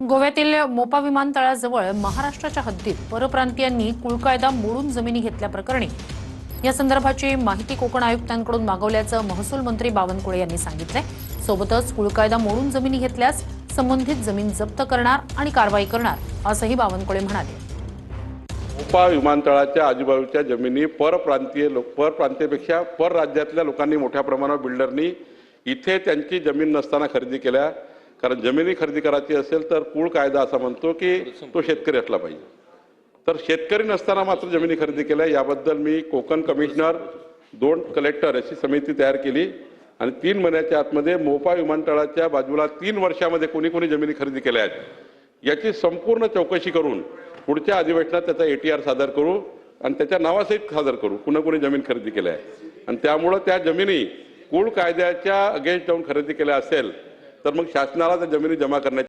गोव्यातील मोपा विमानतळाजवळ महाराष्ट्राच्या हद्दीत परप्रांतीयांनी कुळकायदा मोडून जमिनी घेतल्याप्रकरणी या संदर्भाची माहिती कोकण आयुक्तांकडून मागवल्याचं महसूल मंत्री बावनकुळे यांनी सांगितलंय। सोबतच कुळकायदा मोडून जमिनी घेतल्यास संबंधित जमीन जप्त करणार आणि कारवाई करणार असंही बावनकुळे म्हणाले। मोपा विमानतळाच्या आजूबाजूच्या जमिनी परप्रांतीयपेक्षा परराज्यातल्या लोकांनी मोठ्या प्रमाणावर बिल्डरनी इथे त्यांची जमीन नसताना खरेदी केल्या। कारण जमिनी खरेदी करायची असेल तर कुळ कायदा असा म्हणतो की तो शेतकरी असला पाहिजे, तर शेतकरी नसताना मात्र जमिनी खरेदी केल्या। याबद्दल मी कोकण कमिशनर 2 कलेक्टर अशी समिती तयार केली आणि 3 महिन्याच्या आतमध्ये मोपा विमानतळाच्या बाजूला 3 वर्षामध्ये कोणी जमिनी खरेदी केल्या आहेत याची संपूर्ण चौकशी करून पुढच्या अधिवेशनात त्याचा एटीआर सादर करू आणि त्याच्या नावासहित सादर करू कोणी जमीन खरेदी केल्या आहे। आणि त्यामुळे त्या जमिनी कुळ कायद्याच्या अगेन्स्ट जाऊन खरेदी केल्या असेल तर मग शासनाला त्या जमिनी जमा करण्याची